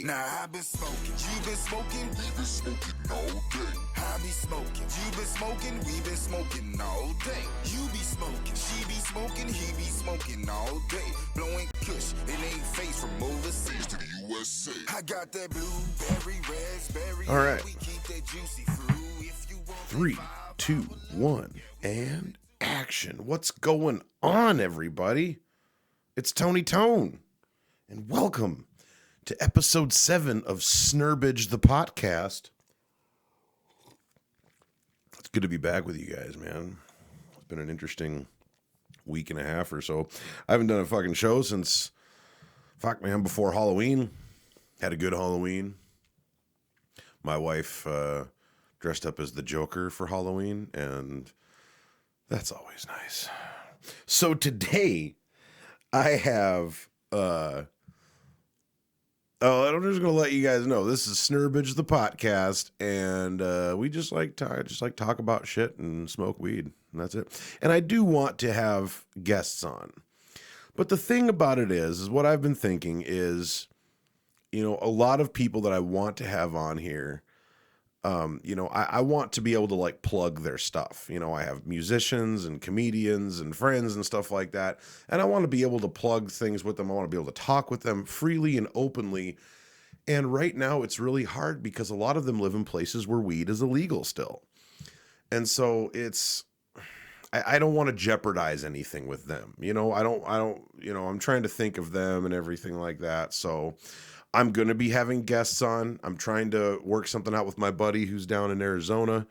day. Nah, I been smoking, you been smoking, we been smoking all day. I be smoking, you been smoking, we been smoking all day. You be smoking, she be smoking, he be smoking all day. Blowing kush, it ain't face from overseas to the USA. I got that blueberry, raspberry. All right. We keep that juicy fruit. If you want 3, 2, 1, and action. What's going on, everybody? It's Tony Tone, and welcome to episode 7 of Snerbidge the PoTcast. It's good to be back with you guys, man. It's been an interesting week and a half or so. I haven't done a fucking show since, before Halloween. Had a good Halloween. My wife dressed up as the Joker for Halloween, and that's always nice. So today, I have, I'm just going to let you guys know, this is Snerbidge the PoTcast, and we just like talk about shit and smoke weed, and that's it. And I do want to have guests on. But the thing about it is what I've been thinking is, a lot of people that I want to have on here, I want to be able to like plug their stuff. I have musicians and comedians and friends and stuff like that. And I want to be able to plug things with them. I want to be able to talk with them freely and openly. And right now it's really hard because a lot of them live in places where weed is illegal still. And so I don't want to jeopardize anything with them. I'm trying to think of them and everything like that. So I'm going to be having guests on. I'm trying to work something out with my buddy who's down in Arizona.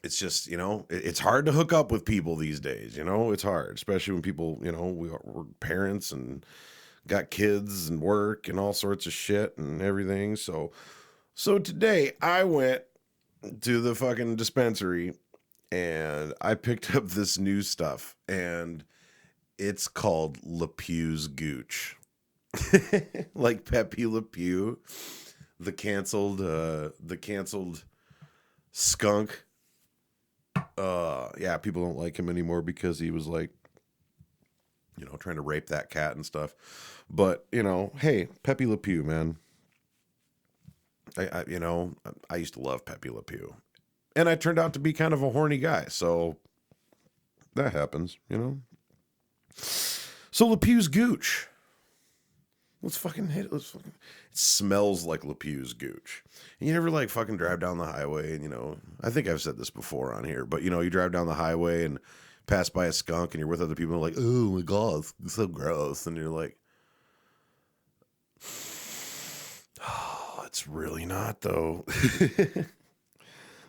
It's just, it's hard to hook up with people these days. It's hard, especially when people, we're parents and got kids and work and all sorts of shit and everything. So today I went to the fucking dispensary and I picked up this new stuff, and it's called Le Pew's Gooch. Like Pepe Le Pew, the canceled skunk. Yeah, people don't like him anymore because he was like, trying to rape that cat and stuff. But hey, Pepe Le Pew, man. I used to love Pepe Le Pew, and I turned out to be kind of a horny guy, so that happens, So Le Pew's Gooch. Let's fucking hit it. It smells like Le Pew's Gooch. And you never like fucking drive down the highway and, I think I've said this before on here, but you drive down the highway and pass by a skunk and you're with other people and like, oh my God, it's so gross. And you're like, oh, it's really not though.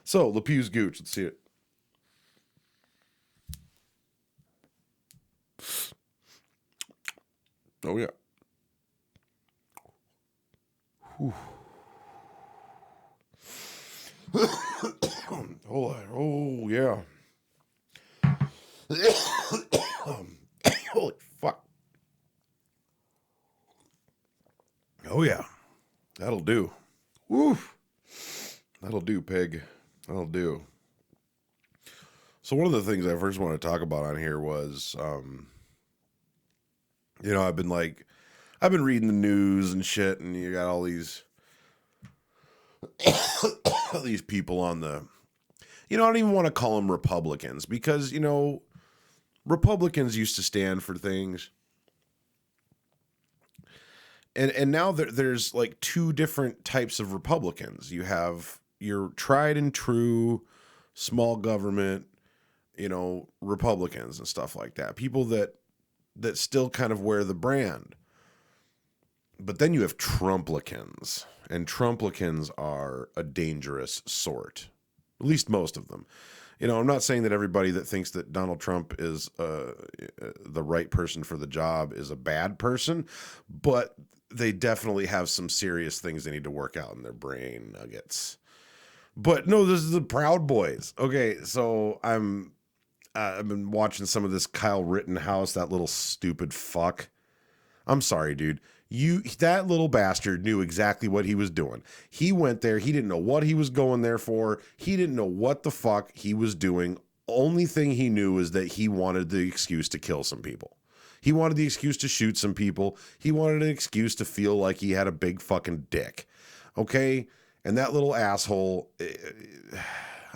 So Le Pew's Gooch, let's see it. Oh yeah. Hold on. Oh, yeah. Holy fuck. Oh, yeah. That'll do. Woo. That'll do, pig. That'll do. So one of the things I first want to talk about on here was, I've been reading the news and shit, and you got all these these people on the, I don't even want to call them Republicans because, Republicans used to stand for things. And now there's like two different types of Republicans. You have your tried and true small government, Republicans and stuff like that. People that still kind of wear the brand. But then you have Trumplicans, and Trumplicans are a dangerous sort, at least most of them. I'm not saying that everybody that thinks that Donald Trump is the right person for the job is a bad person, but they definitely have some serious things they need to work out in their brain nuggets. But no, this is the Proud Boys. Okay, so I've been watching some of this Kyle Rittenhouse, that little stupid fuck. I'm sorry, dude. That little bastard knew exactly what he was doing. He went there. He didn't know what he was going there for. He didn't know what the fuck he was doing. Only thing he knew is that he wanted the excuse to kill some people. He wanted the excuse to shoot some people. He wanted an excuse to feel like he had a big fucking dick. Okay? And that little asshole,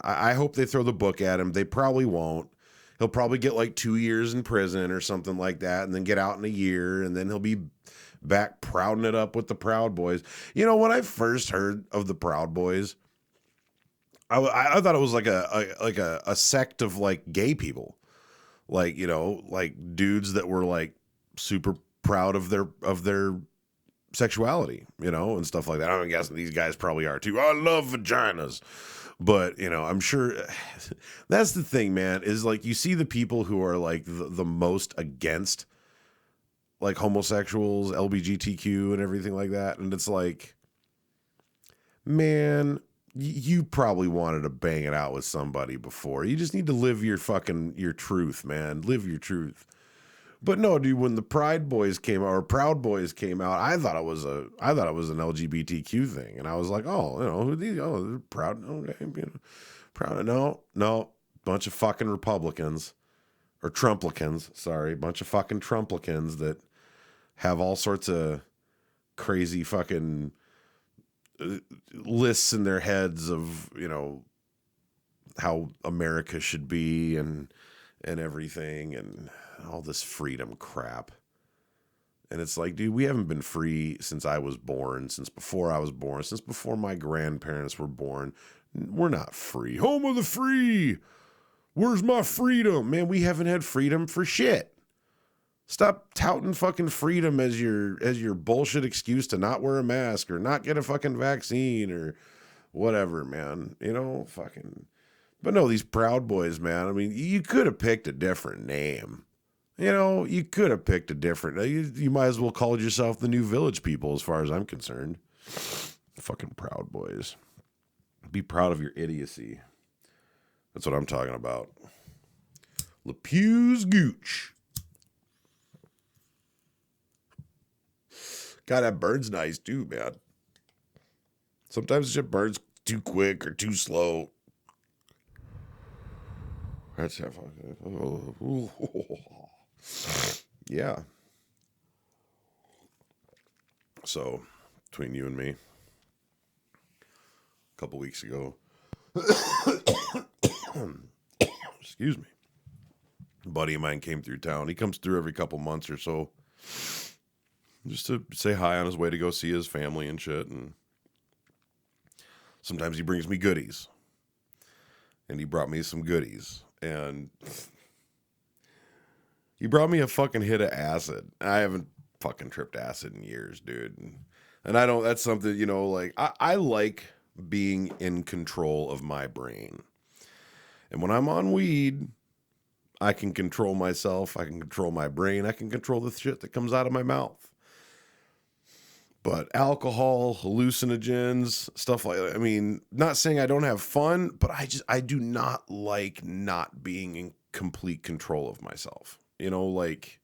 I hope they throw the book at him. They probably won't. He'll probably get like 2 years in prison or something like that, and then get out in a year, and then he'll be back prouding it up with the Proud Boys. You know, when I first heard of the Proud Boys, I thought it was like a sect of like gay people, like, you know, like dudes that were like super proud of their sexuality, you know, and stuff like that. I'm guessing these guys probably are too. I love vaginas. But, you know, I'm sure that's the thing, man, is like you see the people who are like the most against like homosexuals, LGBTQ and everything like that. And it's like, man, you probably wanted to bang it out with somebody before. You just need to live your truth, man. Live your truth. But no, dude, when the Proud Boys came out, I thought it was an LGBTQ thing, and I was like, oh, you know, who these? Oh, they're proud. Okay, you know, proud. No, bunch of fucking Republicans or Trumplicans. Sorry, bunch of fucking Trumplicans that have all sorts of crazy fucking lists in their heads of, you know, how America should be and everything and all this freedom crap. And it's like, dude, we haven't been free since I was born, since before I was born, since before my grandparents were born. We're not free. Home of the free. Where's my freedom? Man, we haven't had freedom for shit. Stop touting fucking freedom as your bullshit excuse to not wear a mask or not get a fucking vaccine or whatever, man. You know, fucking. But no, these Proud Boys, man. I mean, you could have picked a different name. You know, you could have picked a different. You might as well call yourself the New Village People, as far as I'm concerned. Fucking Proud Boys. Be proud of your idiocy. That's what I'm talking about. LePew's Gooch. God, that burns nice too, man. Sometimes shit burns too quick or too slow. That's how fucking. Yeah. So, between you and me, a couple weeks ago, excuse me, a buddy of mine came through town. He comes through every couple months or so, just to say hi on his way to go see his family and shit. And sometimes he brings me goodies. And he brought me some goodies. And he brought me a fucking hit of acid. I haven't fucking tripped acid in years, dude. And I don't, that's something, you know, like, I like being in control of my brain. And when I'm on weed, I can control myself. I can control my brain. I can control the shit that comes out of my mouth. But alcohol, hallucinogens, stuff like that. I mean, not saying I don't have fun, but I do not like not being in complete control of myself. You know, like,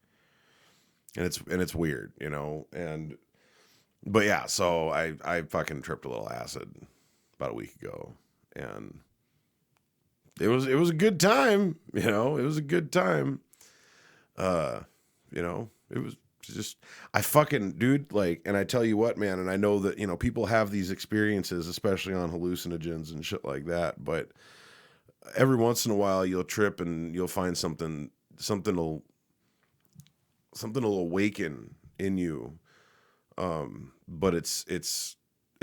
and it's weird, you know, but yeah, so I fucking tripped a little acid about a week ago, and it was a good time, you know, it was a good time. You know, it was just, I fucking, dude, like, and I tell you what, man, and I know that, you know, people have these experiences, especially on hallucinogens and shit like that, but every once in a while you'll trip and you'll find something will awaken in you. But it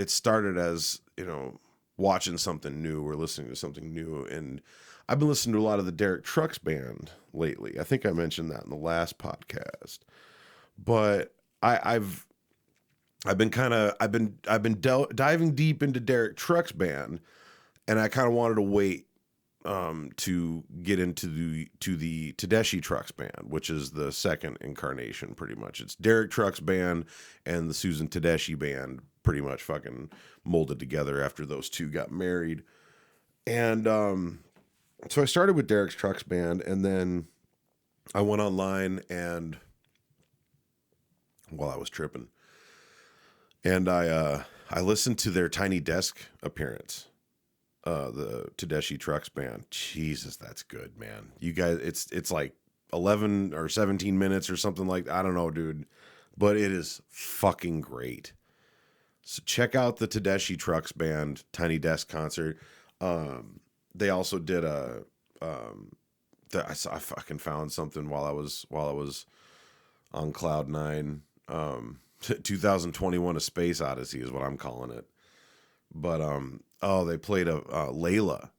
started as, you know, watching something new or listening to something new. And I've been listening to a lot of the Derek Trucks band lately. I think I mentioned that in the last podcast. But I've been diving deep into Derek Trucks band, and I kind of wanted to wait to get into the Tedeschi Trucks band, which is the second incarnation, pretty much. It's Derek Trucks band and the Susan Tedeschi band, pretty much fucking molded together after those two got married. And so I started with Derek's Trucks band, and then I went online and while I was tripping, and I listened to their Tiny Desk appearance. The Tedeschi Trucks band. Jesus, that's good, man. You guys, it's like 11 or 17 minutes or something like that. I don't know, dude. But it is fucking great. So check out the Tedeschi Trucks Band Tiny Desk concert. They also did I fucking found something while I was on Cloud Nine. 2021: A Space Odyssey is what I'm calling it. But they played a Layla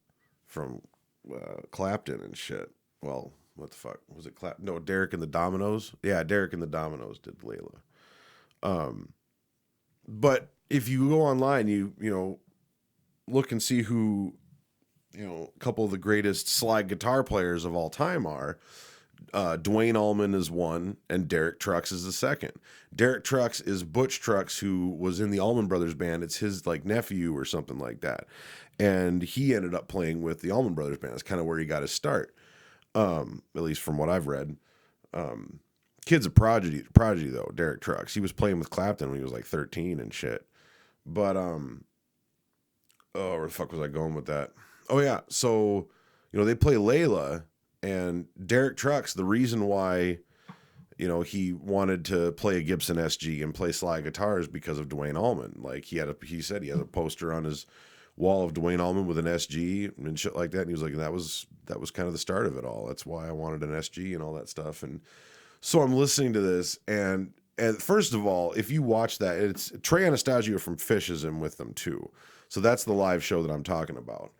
from Clapton and shit. Well, what the fuck was it? No, Derek and the Dominoes. Yeah, Derek and the Dominoes did Layla. But if you go online, you look and see who, a couple of the greatest slide guitar players of all time are. Dwayne Allman is one, and Derek Trucks is the second. Derek Trucks is Butch Trucks, who was in the Allman Brothers band. It's his like nephew or something like that, and he ended up playing with the Allman Brothers band. That's kind of where he got his start, at least from what I've read. Kid's a prodigy though. Derek Trucks. He was playing with Clapton when he was like 13 and shit. But where the fuck was I going with that? Oh yeah, so they play Layla, and Derek Trucks. The reason why he wanted to play a Gibson SG and play slide guitars because of Dwayne Allman. Like he said he had a poster on his wall of Dwayne Allman with an SG and shit like that. And he was like, that was kind of the start of it all. That's why I wanted an SG and all that stuff. And so I'm listening to this, and first of all, if you watch that, it's Trey Anastasio from Phish is in with them too. So that's the live show that I'm talking about.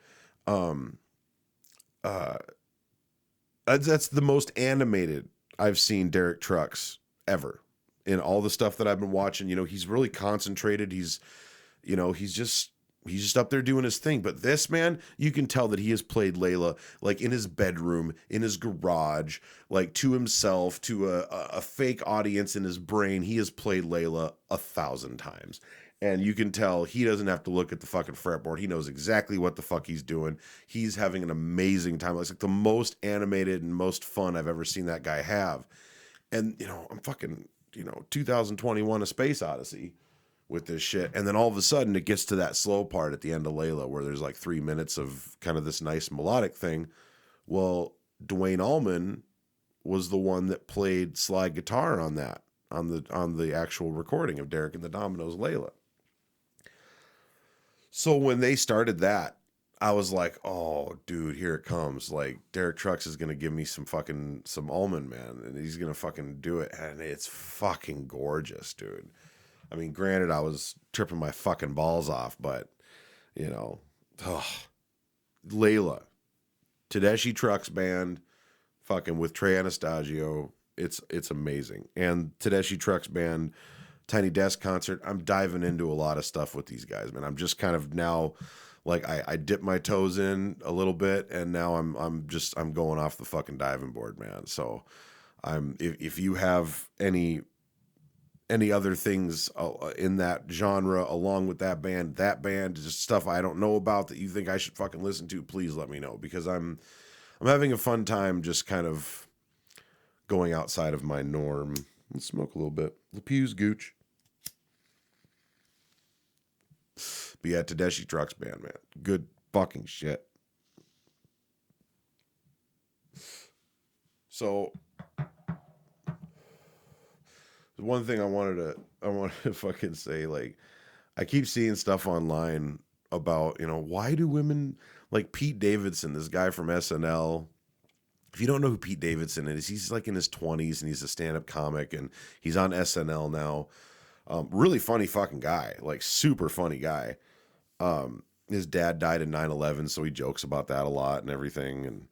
That's the most animated I've seen Derek Trucks ever in all the stuff that I've been watching. He's really concentrated. He's just up there doing his thing. But this man, you can tell that he has played Layla like in his bedroom, in his garage, like to himself, to a fake audience in his brain. He has played Layla 1,000 times. And you can tell he doesn't have to look at the fucking fretboard. He knows exactly what the fuck he's doing. He's having an amazing time. It's like the most animated and most fun I've ever seen that guy have. And, I'm fucking, 2021: A Space Odyssey with this shit. And then all of a sudden it gets to that slow part at the end of Layla where there's like 3 minutes of kind of this nice melodic thing. Well, Dwayne Allman was the one that played slide guitar on that, on the actual recording of Derek and the Dominoes' Layla. So when they started that, I was like, oh, dude, here it comes. Like, Derek Trucks is going to give me some Allman, man. And he's going to fucking do it. And it's fucking gorgeous, dude. I mean, granted, I was tripping my fucking balls off, but, Layla. Tedeschi Trucks Band, fucking with Trey Anastasio. It's amazing. And Tedeschi Trucks Band, Tiny Desk concert. I'm diving into a lot of stuff with these guys, man. I'm just kind of now, like I dipped my toes in a little bit, and now I'm going off the fucking diving board, man. So if you have any other things in that genre along with that band, just stuff I don't know about that you think I should fucking listen to, please let me know, because I'm having a fun time just kind of going outside of my norm. Let's smoke a little bit. LePew's Gooch. But yeah, Tedeschi Trucks Band, man. Good fucking shit. So the one thing I wanted to fucking say, like, I keep seeing stuff online about, why do women, like Pete Davidson, this guy from SNL. If you don't know who Pete Davidson is, he's like in his 20s and he's a stand-up comic and he's on SNL now. Really funny fucking guy, like super funny guy. His dad died in 9/11, so he jokes about that a lot and everything.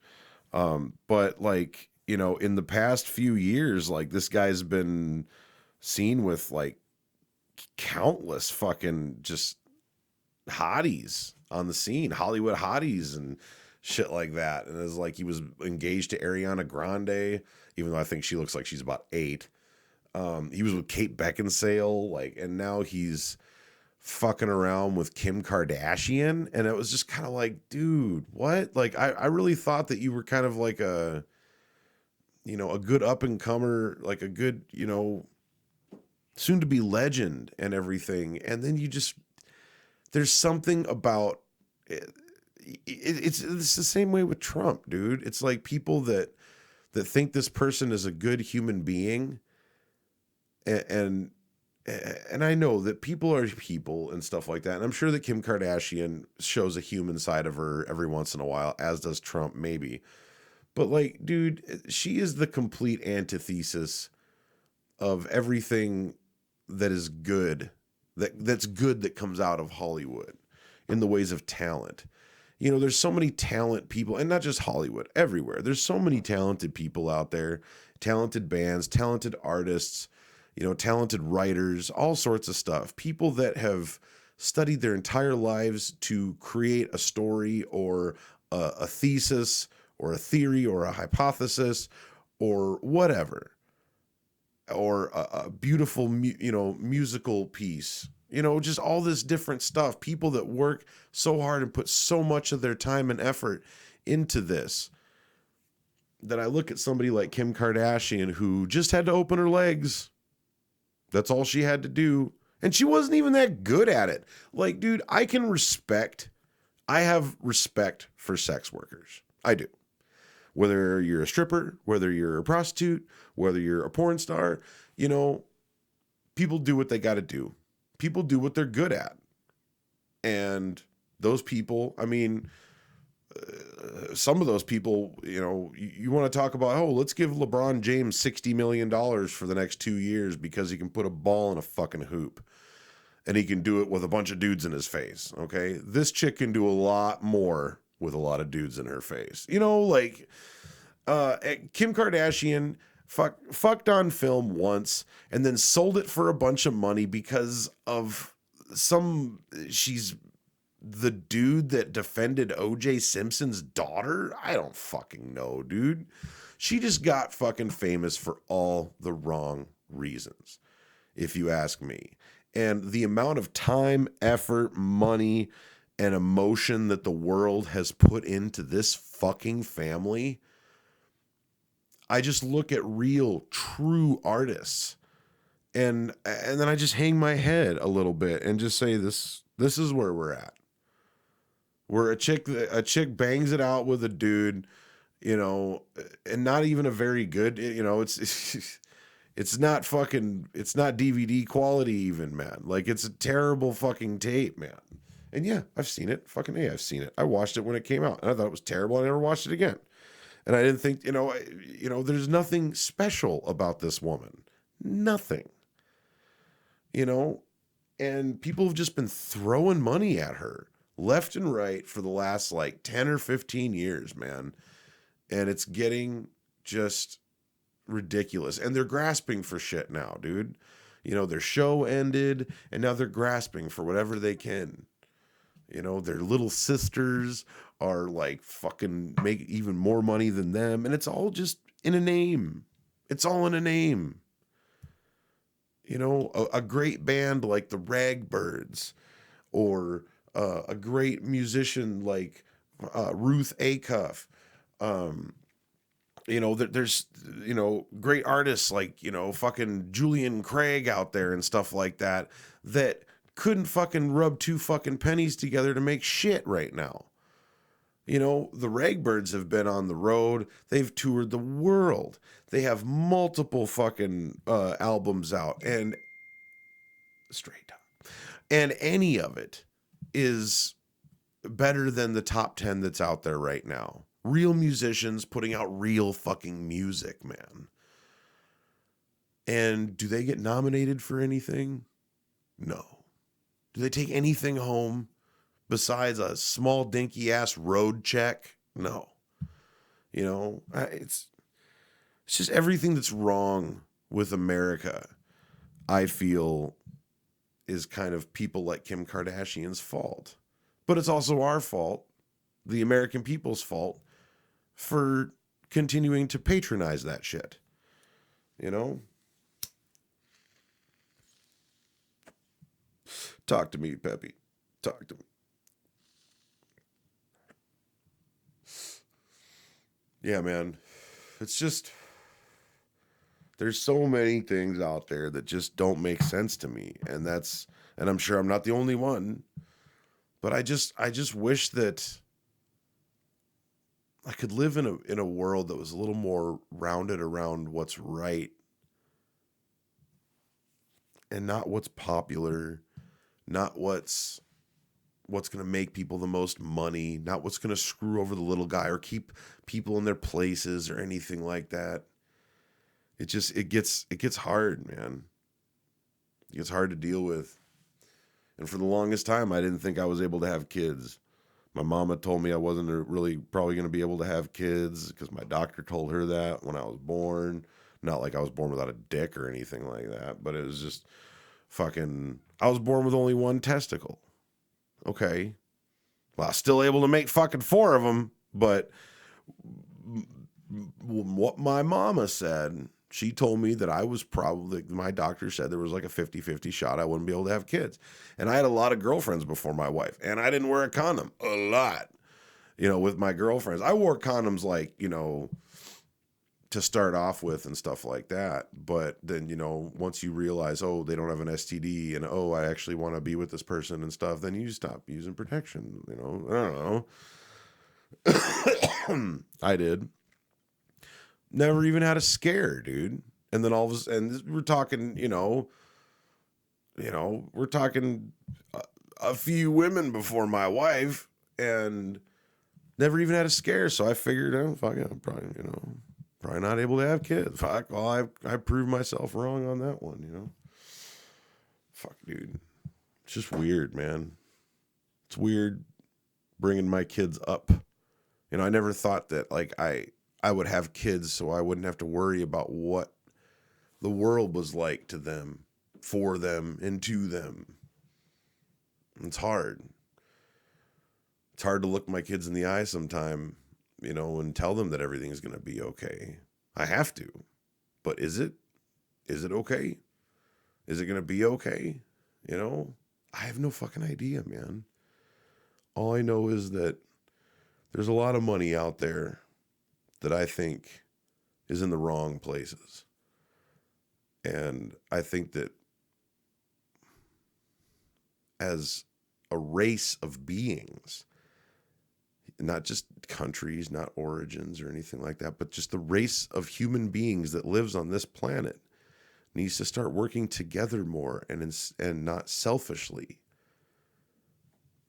And but like, in the past few years, like this guy's been seen with like countless fucking just hotties on the scene, Hollywood hotties and shit like that. And it's like he was engaged to Ariana Grande, even though I think she looks like she's about 8. He was with Kate Beckinsale, like, and now he's fucking around with Kim Kardashian. And it was just kind of like, dude, what? Like, I really thought that you were kind of like a good up and comer, like a good, soon to be legend and everything. And then there's something about it. It's the same way with Trump, dude. It's like people that that think this person is a good human being. And I know that people are people and stuff like that. And I'm sure that Kim Kardashian shows a human side of her every once in a while, as does Trump, maybe. But like, dude, she is the complete antithesis of everything that is good, that's good that comes out of Hollywood in the ways of talent. You know, there's so many talent people, and not just Hollywood, everywhere. There's so many talented people out there, talented bands, talented artists, you know, talented writers, all sorts of stuff. People that have studied their entire lives to create a story or a thesis or a theory or a hypothesis or whatever, or a beautiful, musical piece. You know, just all this different stuff. People that work so hard and put so much of their time and effort into this, that I look at somebody like Kim Kardashian, who just had to open her legs. That's all she had to do. And she wasn't even that good at it. Like, dude, I have respect for sex workers. I do. Whether you're a stripper, whether you're a prostitute, whether you're a porn star, you know, people do what they got to do. People do what they're good at. And those people, I mean, some of those people, you know, you want to talk about, oh, let's give LeBron James $60 million for the next 2 years because he can put a ball in a fucking hoop. And he can do it with a bunch of dudes in his face, okay? This chick can do a lot more with a lot of dudes in her face. You know, like, Kim Kardashian fucked on film once and then sold it for a bunch of money because of she's the dude that defended O.J. Simpson's daughter. I don't fucking know, dude. She just got fucking famous for all the wrong reasons, if you ask me. And the amount of time, effort, money, and emotion that the world has put into this fucking family, I just look at real, true artists, and then I just hang my head a little bit and just say, this is where we're at. Where a chick bangs it out with a dude, you know, and not even a very good, you know, it's not DVD quality even, man. Like, it's a terrible fucking tape, man. And yeah, I've seen it. Fucking A, I've seen it. I watched it when it came out, and I thought it was terrible. I never watched it again. And I didn't think, there's nothing special about this woman. Nothing. You know? And people have just been throwing money at her left and right for the last, 10 or 15 years, man. And it's getting just ridiculous. And they're grasping for shit now, dude. You know, their show ended, and now they're grasping for whatever they can. You know, their little sisters are fucking make even more money than them. And it's all just in a name. It's all in a name. You know, a great band like the Ragbirds, or a great musician like Ruth Acuff. There's, great artists like, fucking Julian Craig out there and stuff like that couldn't fucking rub two fucking pennies together to make shit right now. You know, the Ragbirds have been on the road. They've toured the world. They have multiple fucking albums out, and straight up. And any of it is better than the top 10 that's out there right now. Real musicians putting out real fucking music, man. And do they get nominated for anything? No. Do they take anything home besides a small dinky ass road check? No. You know, it's just everything that's wrong with America, I feel, is kind of people like Kim Kardashian's fault. But it's also our fault, the American people's fault, for continuing to patronize that shit. You know? Talk to me, Peppy. Talk to me. Yeah, man. It's just, there's so many things out there that just don't make sense to me. And I'm sure I'm not the only one, but I just wish that, I could live in a world that was a little more rounded around what's right and not what's popular, not what's going to make people the most money, not what's going to screw over the little guy or keep people in their places or anything like that. It gets hard, man. It gets hard to deal with. And for the longest time, I didn't think I was able to have kids. My mama told me I wasn't really probably going to be able to have kids because my doctor told her that when I was born. Not like I was born without a dick or anything like that, but it was just fucking, I was born with only one testicle. Okay. Well, I was still able to make fucking 4 of them, but what my mama said, she told me that I was probably, my doctor said there was like a 50-50 shot I wouldn't be able to have kids. And I had a lot of girlfriends before my wife, and I didn't wear a condom a lot, with my girlfriends. I wore condoms like, to start off with and stuff like that. But then, once you realize, oh, they don't have an STD and, oh, I actually want to be with this person and stuff, then you stop using protection, I don't know. I did. Never even had a scare, dude. And then all of a sudden, we're talking, we're talking a few women before my wife and never even had a scare. So I figured, oh, fuck it, I'm probably, probably not able to have kids. Fuck, well, I proved myself wrong on that one, Fuck, dude. It's just weird, man. It's weird bringing my kids up. I never thought that, like, I would have kids so I wouldn't have to worry about what the world was like to them, for them, and to them. It's hard. It's hard to look my kids in the eye sometime, and tell them that everything's going to be okay. I have to. But is it? Is it okay? Is it going to be okay? I have no fucking idea, man. All I know is that there's a lot of money out there that I think is in the wrong places. And I think that as a race of beings, not just countries, not origins or anything like that, but just the race of human beings that lives on this planet needs to start working together more and not selfishly.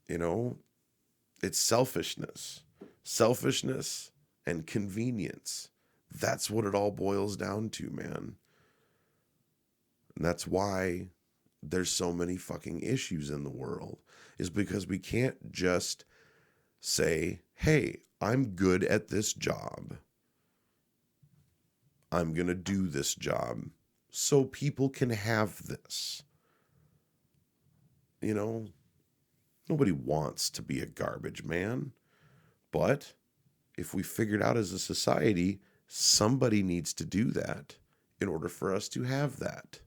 It's selfishness and convenience. That's what it all boils down to, man. And that's why there's so many fucking issues in the world, is because we can't just say, hey, I'm good at this job. I'm going to do this job so people can have this. Nobody wants to be a garbage man. But if we figured out as a society, somebody needs to do that in order for us to have that.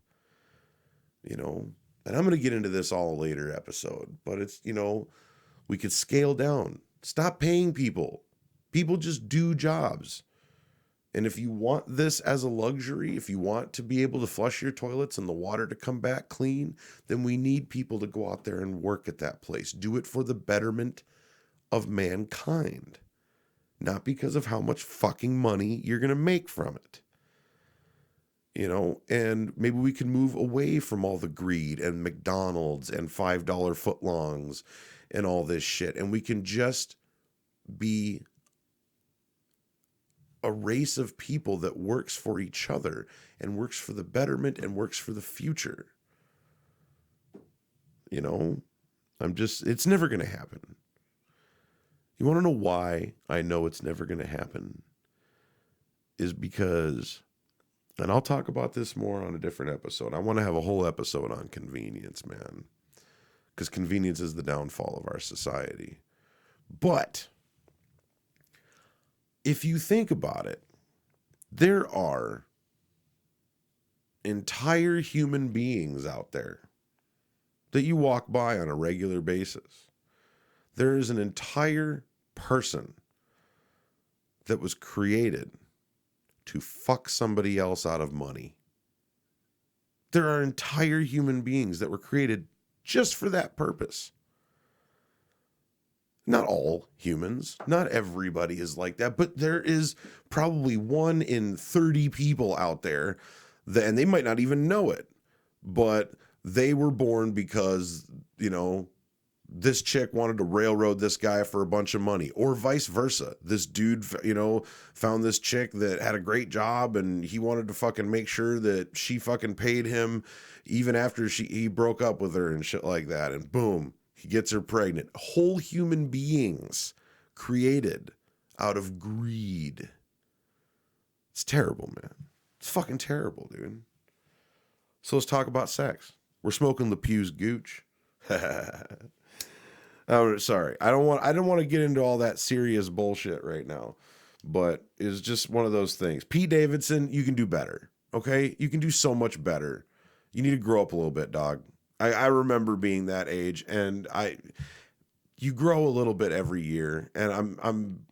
And I'm going to get into this all later episode, but it's, we could scale down. Stop paying people. People just do jobs. And if you want this as a luxury, if you want to be able to flush your toilets and the water to come back clean, then we need people to go out there and work at that place. Do it for the betterment of mankind. Not because of how much fucking money you're going to make from it. And maybe we can move away from all the greed and McDonald's and $5 footlongs and all this shit. And we can just be a race of people that works for each other and works for the betterment and works for the future. It's never going to happen. You want to know why I know it's never going to happen? Is because, and I'll talk about this more on a different episode. I want to have a whole episode on convenience, man. Because convenience is the downfall of our society. But if you think about it, there are entire human beings out there that you walk by on a regular basis. There is an entire person that was created to fuck somebody else out of money. There are entire human beings that were created just for that purpose. Not all humans, not everybody is like that, but there is probably 1 in 30 people out there that, and they might not even know it, but they were born because, you know, this chick wanted to railroad this guy for a bunch of money, or vice versa. This dude, you know, found this chick that had a great job and he wanted to fucking make sure that she fucking paid him even after he broke up with her and shit like that. And boom, he gets her pregnant. Whole human beings created out of greed. It's terrible, man. It's fucking terrible, dude. So let's talk about sex. We're smoking the Pew's Gooch. Oh, sorry. I don't want to get into all that serious bullshit right now, but it's just one of those things. Pete Davidson, you can do better. Okay? You can do so much better. You need to grow up a little bit, dog. I remember being that age, and you grow a little bit every year, and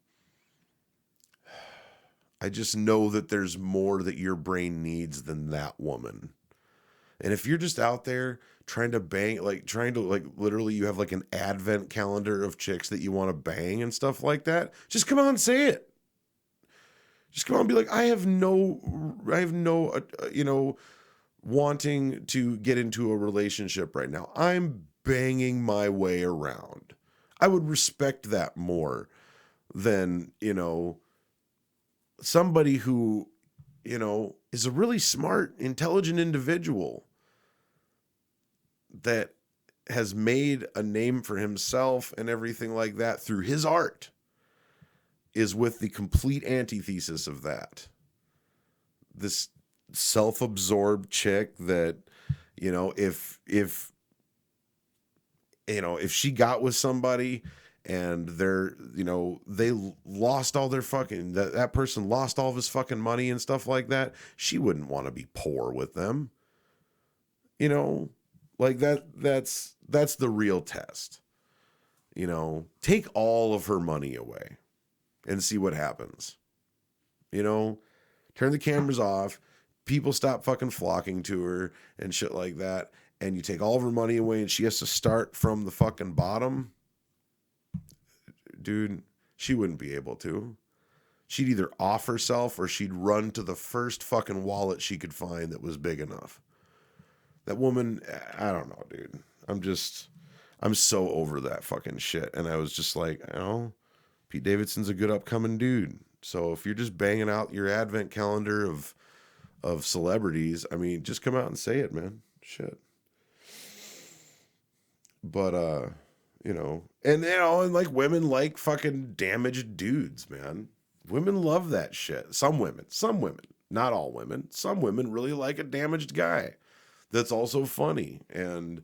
I just know that there's more that your brain needs than that woman. And if you're just out there trying to bang, literally you have like an advent calendar of chicks that you want to bang and stuff like that, just come on and say it. Just come on and be like, I have no, wanting to get into a relationship right now. I'm banging my way around. I would respect that more than, somebody who, is a really smart, intelligent individual that has made a name for himself and everything like that through his art, is with the complete antithesis of that. This self-absorbed chick that, if she got with somebody and they lost all their fucking, that person lost all of his fucking money and stuff like that, she wouldn't want to be poor with them. Like that's the real test. Take all of her money away and see what happens. Turn the cameras off. People stop fucking flocking to her and shit like that. And you take all of her money away and she has to start from the fucking bottom. Dude, she wouldn't be able to. She'd either off herself or she'd run to the first fucking wallet she could find that was big enough. That woman, I don't know, dude. I'm so over that fucking shit. And I was just like, Pete Davidson's a good upcoming dude. So if you're just banging out your advent calendar of celebrities, I mean, just come out and say it, man. Shit. But, and like women like fucking damaged dudes, man. Women love that shit. Some women, not all women. Some women really like a damaged guy that's also funny. And,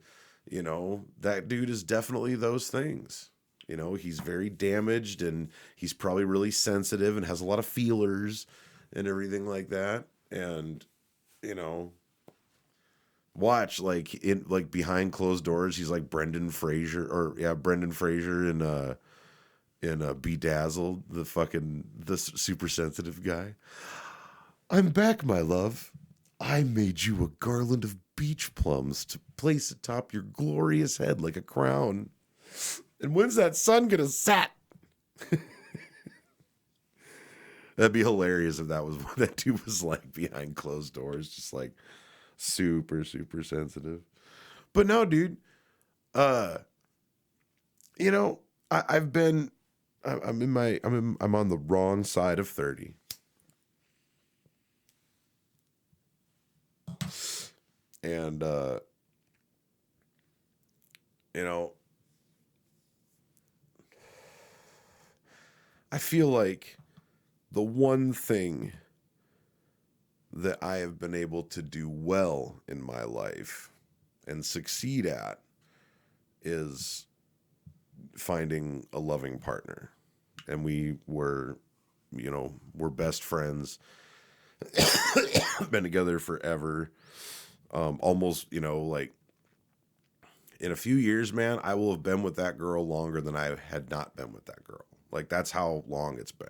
that dude is definitely those things. He's very damaged and he's probably really sensitive and has a lot of feelers and everything like that. And, watch like behind closed doors, he's like Brendan Fraser in Bedazzled, the super sensitive guy. I'm back, my love. I made you a garland of beach plums to place atop your glorious head like a crown. And when's that sun gonna set? That'd be hilarious if that was what that dude was like behind closed doors, just like super, super sensitive. But no, dude, I'm on the wrong side of 30. And, I feel like the one thing that I have been able to do well in my life and succeed at is finding a loving partner. And we're best friends, been together forever. Almost, like in a few years, man, I will have been with that girl longer than I had not been with that girl. Like that's how long it's been,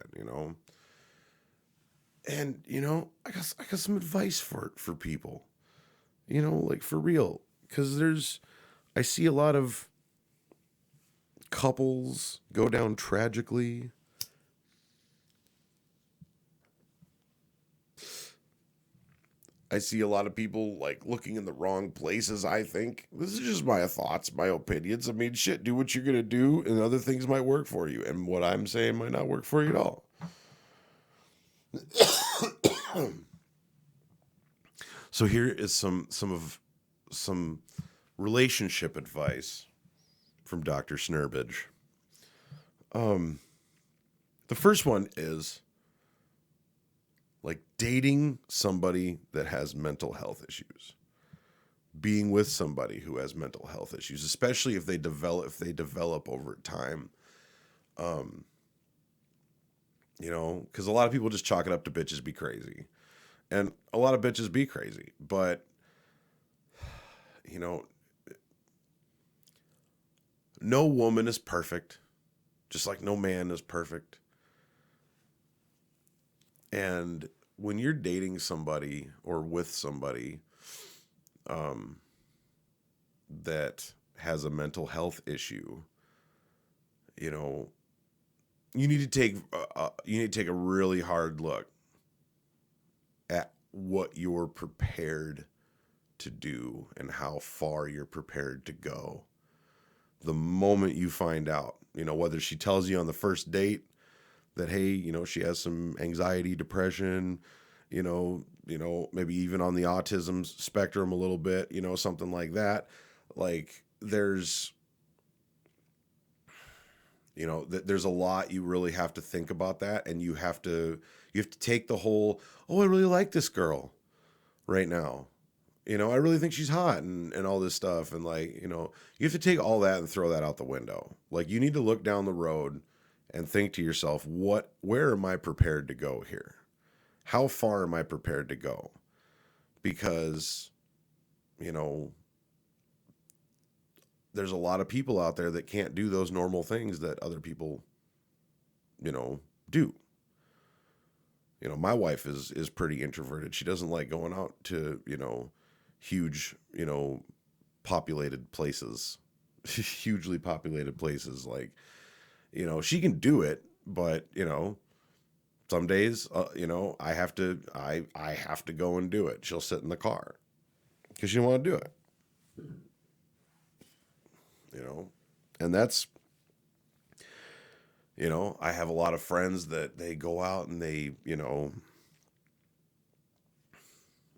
And, I got some advice for people, like for real. Cause I see a lot of couples go down tragically. I see a lot of people like looking in the wrong places, I think. This is just my thoughts, my opinions. I mean, shit, do what you're going to do, and other things might work for you. And what I'm saying might not work for you at all. So here is some relationship advice from Dr. Snerbidge. The first one is like dating somebody that has mental health issues, being with somebody who has mental health issues, especially if they develop over time. You know, because a lot of people just chalk it up to bitches be crazy, and a lot of bitches be crazy, but you know, no woman is perfect, just like no man is perfect. And when you're dating somebody or with somebody that has a mental health issue, you know, you need to take a really hard look at what you're prepared to do and how far you're prepared to go. The moment you find out, you know, whether she tells you on the first date that, hey, you know, she has some anxiety, depression, you know, maybe even on the autism spectrum a little bit, you know, something like that. Like there's a lot you really have to think about that. And you have to take the whole, oh, I really like this girl right now. You know, I really think she's hot and all this stuff. And like, you know, you have to take all that and throw that out the window. Like you need to look down the road and think to yourself, where am I prepared to go here? How far am I prepared to go? Because, you know, there's a lot of people out there that can't do those normal things that other people, you know, do. You know, my wife is pretty introverted. She doesn't like going out to, you know, huge, you know, populated places, hugely populated places. Like, you know, she can do it, but, you know, some days, you know, I have to go and do it. She'll sit in the car because she don't want to do it. You know, and that's, you know, I have a lot of friends that they go out and they, you know,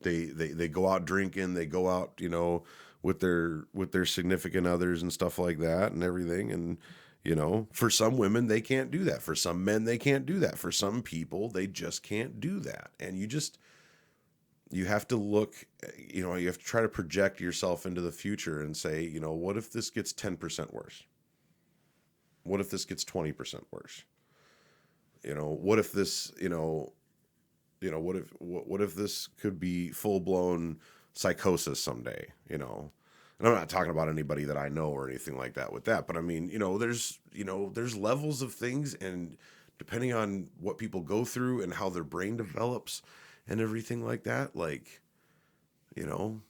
they go out drinking, they go out, you know, with their significant others and stuff like that and everything. And, you know, for some women, they can't do that. For some men, they can't do that. For some people, they just can't do that. And you have to look, you know, you have to try to project yourself into the future and say, you know, what if this gets 10% worse? What if this gets 20% worse? You know, what if this, what if this could be full blown psychosis someday, you know? And I'm not talking about anybody that I know or anything like that with that, but I mean, there's levels of things, and depending on what people go through and how their brain develops and everything like that, like, you know,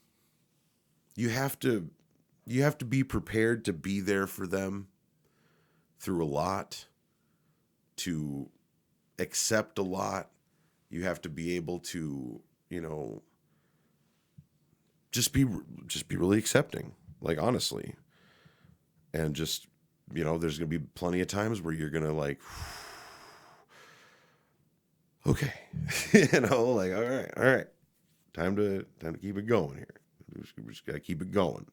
you have to be prepared to be there for them through a lot, to accept a lot. You have to be able to, you know, just be really accepting, like, honestly. And just, you know, there's going to be plenty of times where you're going to like, okay, you know, like, all right. Time to keep it going here. We just got to keep it going.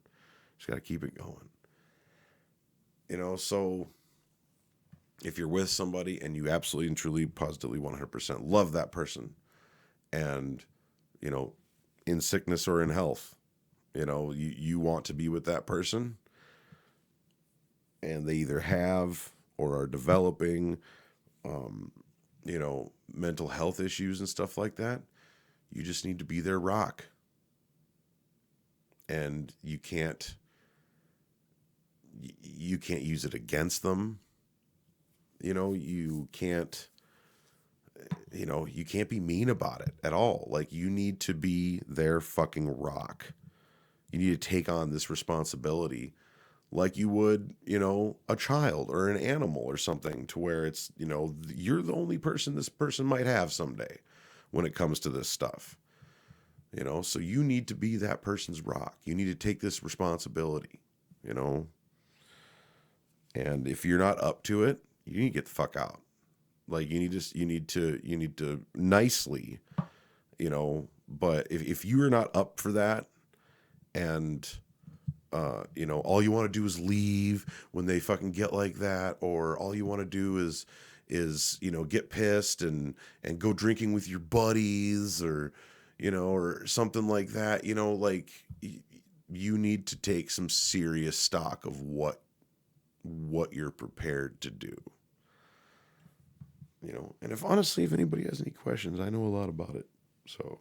You know, so if you're with somebody and you absolutely and truly, positively, 100% love that person, and, you know, in sickness or in health, you know, you want to be with that person, and they either have or are developing, you know, mental health issues and stuff like that, you just need to be their rock. And you can't use it against them. You know, you can't be mean about it at all. Like, you need to be their fucking rock. You need to take on this responsibility like you would, a child or an animal or something, to where it's, you're the only person this person might have someday when it comes to this stuff. So you need to be that person's rock. You need to take this responsibility, and if you're not up to it, you need to get the fuck out. Like you need to nicely, but if you are not up for that, and all you want to do is leave when they fucking get like that, or all you want to do is get pissed and go drinking with your buddies, or or something like that, like you need to take some serious stock of what you're prepared to do. And if anybody has any questions, I know a lot about it. So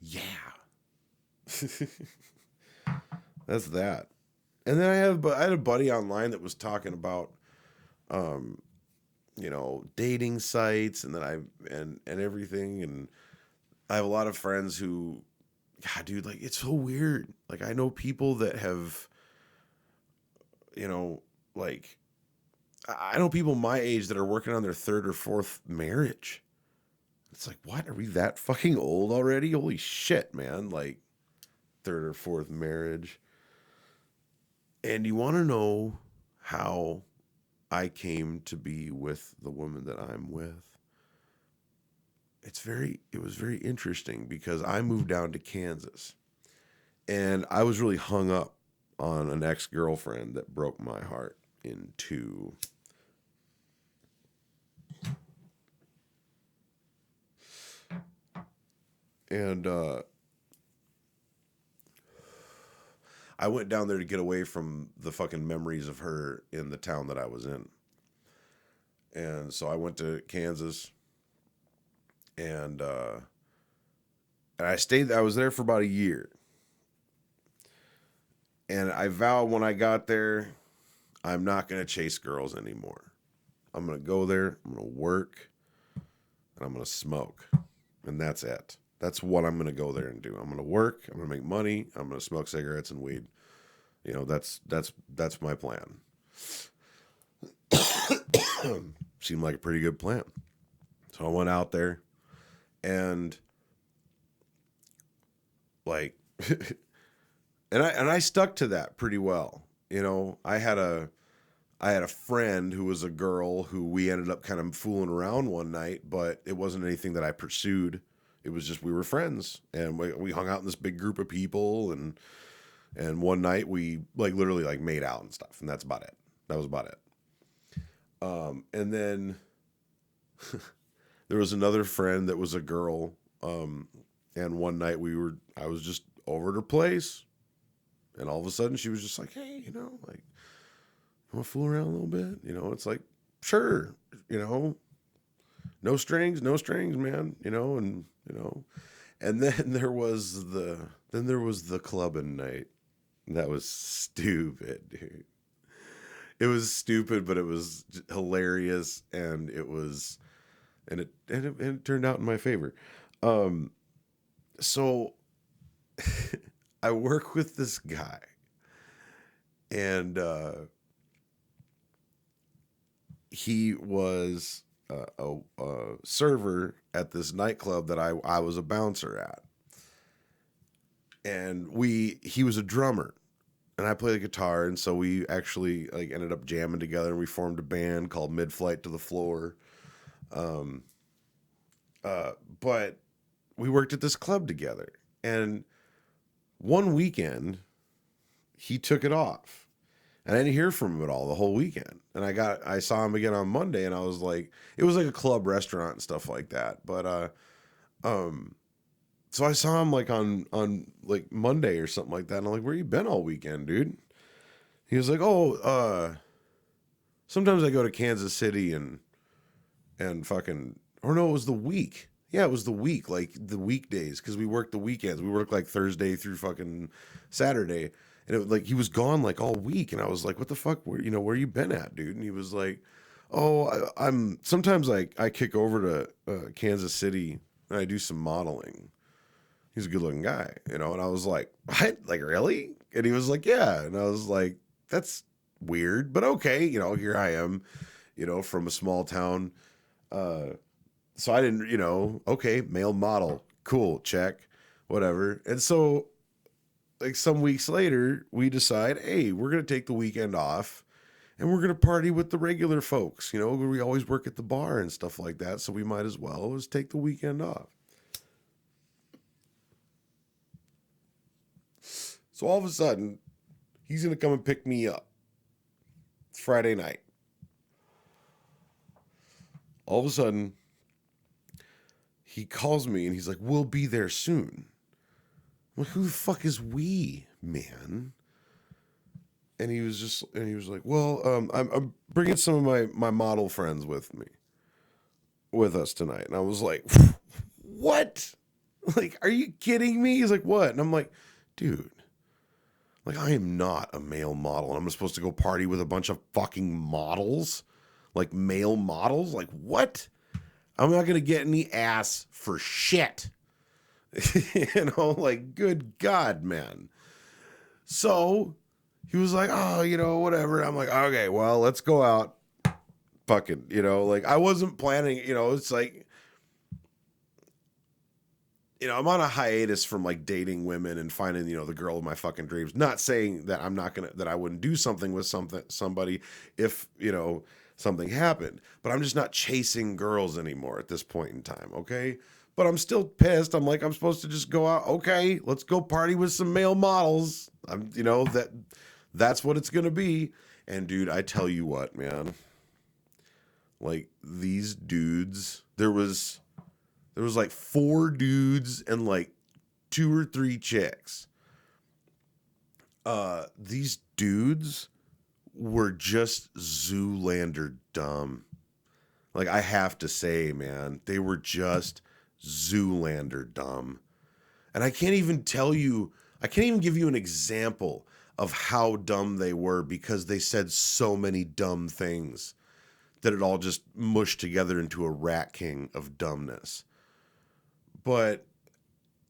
yeah. That's that. And then I had a buddy online that was talking about, dating sites, and then and everything. And I have a lot of friends who, God, dude, like, it's so weird. Like, I know people that have, like, I know people my age that are working on their third or fourth marriage. It's like, what? Are we that fucking old already? Holy shit, man. Like, third or fourth marriage. And you want to know how I came to be with the woman that I'm with? It was very interesting, because I moved down to Kansas, and I was really hung up on an ex-girlfriend that broke my heart in two. And I went down there to get away from the fucking memories of her in the town that I was in. And so I went to Kansas, and I was there for about a year. And I vowed when I got there, I'm not going to chase girls anymore. I'm going to go there, I'm going to work, and I'm going to smoke. And that's it. That's what I'm going to go there and do. I'm going to work, I'm going to make money, I'm going to smoke cigarettes and weed. That's my plan. Seemed like a pretty good plan. So I went out there, and like, and I stuck to that pretty well. I had a friend who was a girl who we ended up kind of fooling around one night, but it wasn't anything that I pursued. It was just, we were friends, and we hung out in this big group of people, and one night we literally made out and stuff, and that's about it. That was about it. And then there was another friend that was a girl, and one night I was just over at her place, and all of a sudden she was just like, hey, you want to fool around a little bit? It's like, sure, no strings, man, and then there was the clubbing night. That was stupid, dude. It was stupid, but it was hilarious, and it turned out in my favor. So I work with this guy, and he was a server at this nightclub that I was a bouncer at. And he was a drummer, and I played the guitar, and so we actually ended up jamming together, and we formed a band called Mid-Flight to the Floor. But we worked at this club together, and one weekend he took it off, and I didn't hear from him at all the whole weekend. And I saw him again on Monday, and I was like, it was like a club restaurant and stuff like that. But so I saw him on Monday or something like that. And I'm like, where you been all weekend, dude? He was like, sometimes I go to Kansas City and fucking, or no, it was the week. Yeah, it was the week, the weekdays, because we worked the weekends. We worked Thursday through fucking Saturday. And it he was gone all week. And I was like, what the fuck? Where you been at, dude? And he was like, sometimes I kick over to Kansas City and I do some modeling. He's a good looking guy, you know? And I was like, what? Like, really? And he was like, yeah. And I was like, that's weird, but okay. You know, here I am, you know, from a small town. So I didn't, you know, okay, male model. Cool. Check. Whatever. And so like some weeks later, we decide, hey, we're going to take the weekend off and we're going to party with the regular folks. You know, we always work at the bar and stuff like that. So we might as well just take the weekend off. So all of a sudden, he's going to come and pick me up. It's Friday night. All of a sudden, he calls me and he's like, we'll be there soon. I'm like, who the fuck is we, man? And he was like, well, I'm bringing some of my model friends with us tonight. And I was like, what? Like, are you kidding me? He's like, what? And I'm like, dude, like, I am not a male model. And I'm supposed to go party with a bunch of fucking models, like male models. Like, what? I'm not going to get any ass for shit. You know, like, good God, man. So he was like, oh, you know, whatever. I'm like, okay, well, let's go out. Fucking, you know, like, I wasn't planning, you know, it's like, you know, I'm on a hiatus from like dating women and finding, you know, the girl of my fucking dreams. Not saying that that I wouldn't do something with somebody if, you know, something happened, but I'm just not chasing girls anymore at this point in time. Okay. But I'm still pissed. I'm like, I'm supposed to just go out. Okay. Let's go party with some male models. You know, that's what it's going to be. And dude, I tell you what, man, like these dudes, there was like 4 dudes and like 2 or 3 chicks. These dudes were just Zoolander dumb. Like, I have to say, man, they were just Zoolander dumb. And I can't even give you an example of how dumb they were because they said so many dumb things that it all just mushed together into a rat king of dumbness. But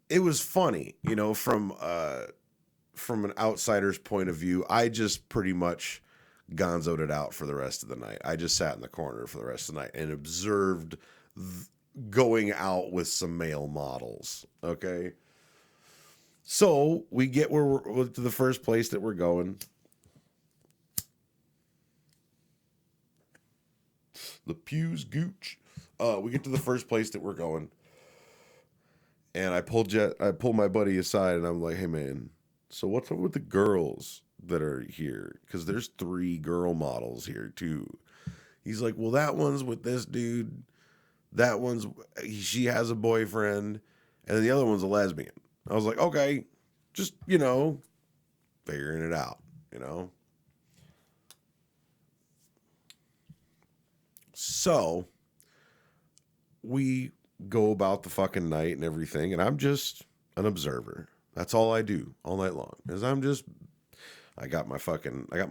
it was funny, you know, from an outsider's point of view. I just pretty much gonzoed it out for the rest of the night. I just sat in the corner for the rest of the night and observed going out with some male models. Okay. So we get to the first place that we're going. The Pew's Gooch. We get to the first place that we're going. And I pulled my buddy aside and I'm like, hey man, so what's up with the girls that are here? Because there's 3 girl models here too. He's like, well, that one's with this dude. She has a boyfriend. And then the other one's a lesbian. I was like, okay, just, you know, figuring it out, you know? So we go about the fucking night and everything, and I'm just an observer. That's all I do all night long. I got my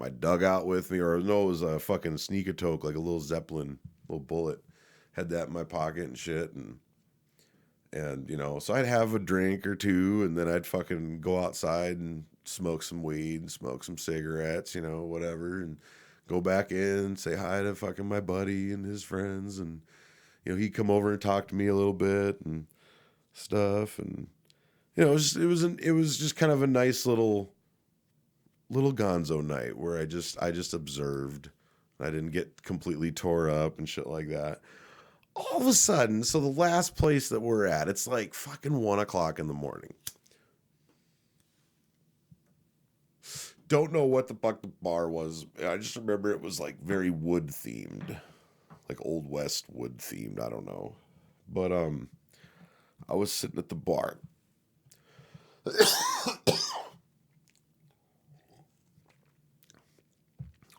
dugout with me, or no, it was a fucking sneak-a-toke, like a little Zeppelin, little bullet. Had that in my pocket and shit, and you know, so I'd have a drink or 2, and then I'd fucking go outside and smoke some weed and smoke some cigarettes, you know, whatever, and go back in, say hi to fucking my buddy and his friends, and you know, he'd come over and talk to me a little bit and stuff. And, you know, it was just kind of a nice little gonzo night where I just observed. I didn't get completely tore up and shit like that. All of a sudden, so the last place that we're at, it's like fucking 1:00 in the morning. Don't know what the fuck the bar was. I just remember it was like very wood themed. Like Old West wood themed, I don't know. But I was sitting at the bar.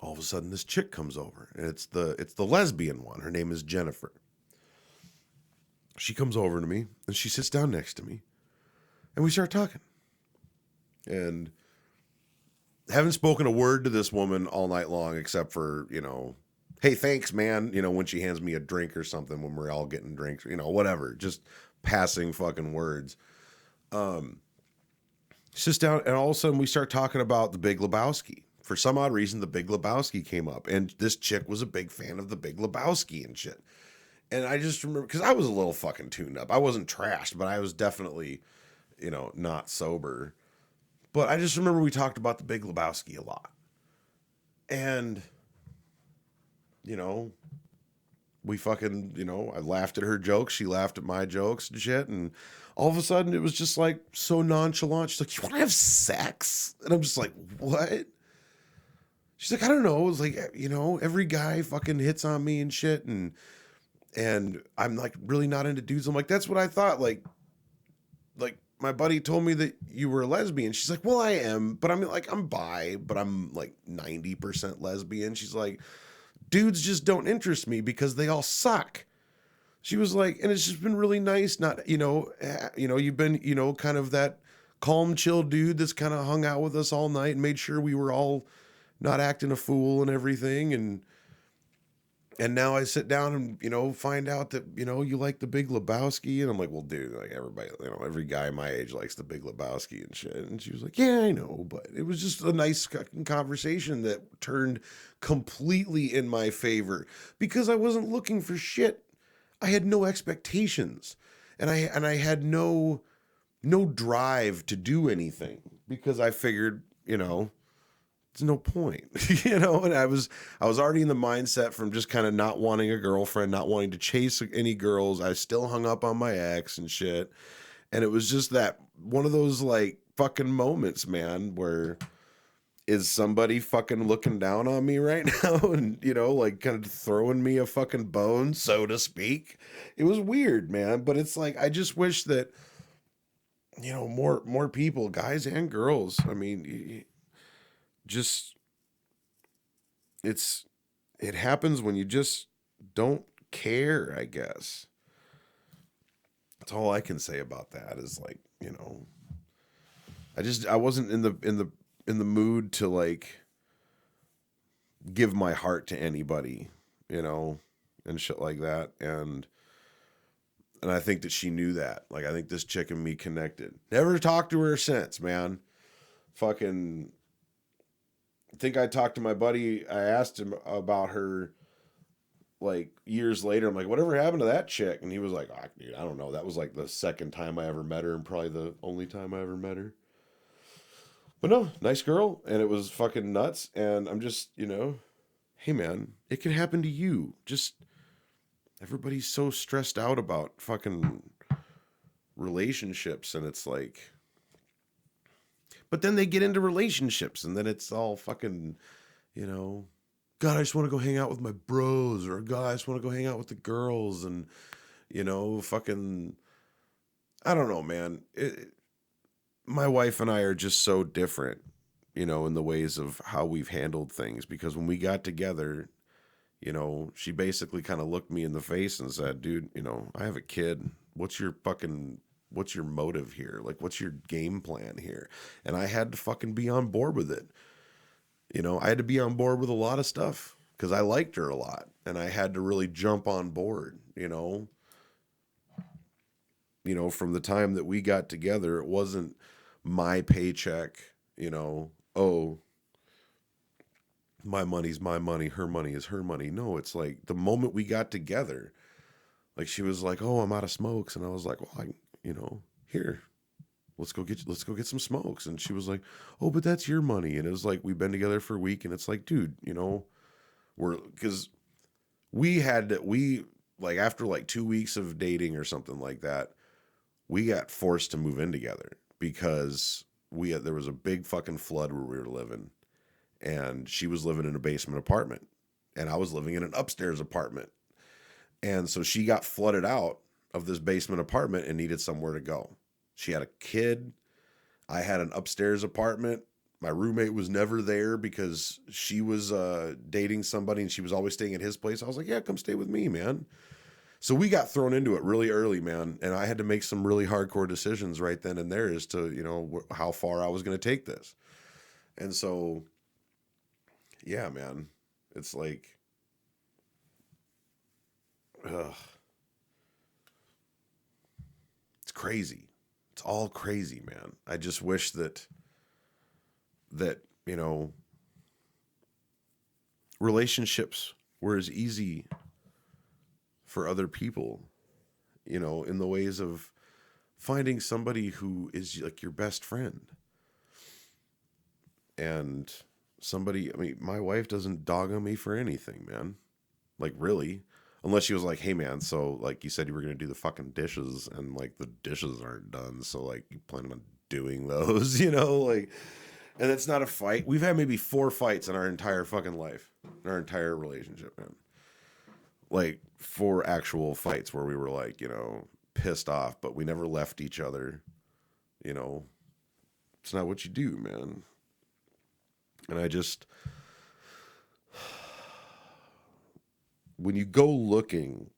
All of a sudden this chick comes over, and it's the lesbian one. Her name is Jennifer. She comes over to me and she sits down next to me and we start talking. And haven't spoken a word to this woman all night long except for, you know, hey, thanks, man. You know, when she hands me a drink or something, when we're all getting drinks, you know, whatever, just passing fucking words. Sits down, and all of a sudden we start talking about the Big Lebowski. For some odd reason, the Big Lebowski came up, and this chick was a big fan of the Big Lebowski and shit. And I just remember, because I was a little fucking tuned up. I wasn't trashed, but I was definitely, not sober. But I just remember we talked about the Big Lebowski a lot. And, we fucking, I laughed at her jokes. She laughed at my jokes and shit. And all of a sudden it was just like so nonchalant. She's like, "You want to have sex?" And I'm just like, "What?" She's like, "I don't know." It was like, every guy fucking hits on me and shit. And I'm like really not into dudes. I'm like, "That's what I thought." Like my buddy told me that you were a lesbian. She's like, "Well, I am, but I'm bi, but I'm like 90% lesbian." She's like, "Dudes just don't interest me because they all suck." She was like, and it's just been really nice. Not, you've been, kind of that calm, chill dude that's kind of hung out with us all night and made sure we were all not acting a fool and everything. And now I sit down and, find out that, you like the Big Lebowski. And I'm like, "Well, dude, like everybody, every guy my age likes the Big Lebowski and shit." And she was like, "Yeah, I know." But it was just a nice conversation that turned completely in my favor because I wasn't looking for shit. I had no expectations, and I had no drive to do anything because I figured, there's no point, and I was already in the mindset from just kind of not wanting a girlfriend, not wanting to chase any girls. I still hung up on my ex and shit. And it was just that one of those like fucking moments, man, where is somebody fucking looking down on me right now and, like kind of throwing me a fucking bone, so to speak. It was weird, man. But it's like, I just wish that, more people, guys and girls, I mean, just, it happens when you just don't care, I guess. That's all I can say about that is like, I wasn't in the mood to like give my heart to anybody, and shit like that. And I think that she knew that. Like, I think this chick and me connected. Never talked to her since, man. Fucking, I think I talked to my buddy. I asked him about her like years later. I'm like, "Whatever happened to that chick?" And he was like, "Oh, dude, I don't know. That was like the second time I ever met her and probably the only time I ever met her." But no, nice girl. And it was fucking nuts. And I'm just, hey man, it can happen to you. Just, everybody's so stressed out about fucking relationships. And it's like, but then they get into relationships and then it's all fucking, "God, I just want to go hang out with my bros," or "God, I just want to go hang out with the girls." And, fucking, I don't know, man. My wife and I are just so different, in the ways of how we've handled things. Because when we got together, she basically kind of looked me in the face and said, "Dude, I have a kid. What's your motive here? Like, what's your game plan here?" And I had to fucking be on board with it. I had to be on board with a lot of stuff because I liked her a lot. And I had to really jump on board, from the time that we got together. It wasn't my paycheck, "Oh, my money's my money, her money is her money." No, it's like the moment we got together, like she was like, "Oh, I'm out of smokes." And I was like, "Well, here, let's go get some smokes." And she was like, "Oh, but that's your money." And it was like, we've been together for a week and it's like, dude, because we like after like 2 weeks of dating or something like that, we got forced to move in together because there was a big fucking flood where we were living, and she was living in a basement apartment and I was living in an upstairs apartment. And so she got flooded out of this basement apartment and needed somewhere to go. She had a kid. I had an upstairs apartment. My roommate was never there because she was dating somebody and she was always staying at his place. I was like, "Yeah, come stay with me, man." So we got thrown into it really early, man. And I had to make some really hardcore decisions right then and there as to, how far I was going to take this. And so, yeah, man, it's like, ugh. It's crazy. It's all crazy, man. I just wish that, you know, relationships were as easy for other people, you know, in the ways of finding somebody who is like your best friend. And somebody, I mean, my wife doesn't dog on me for anything, man. Like, really. Unless she was like, hey, man, so, like, you said you were going to do the fucking dishes, and, like, the dishes aren't done, so, like, you plan on doing those, you know? Like, and it's not a fight. We've had maybe 4 fights in our entire fucking life, in our entire relationship, man. Like, 4 actual fights where we were, like, you know, pissed off, but we never left each other, you know? It's not what you do, man. And I just... when you go looking,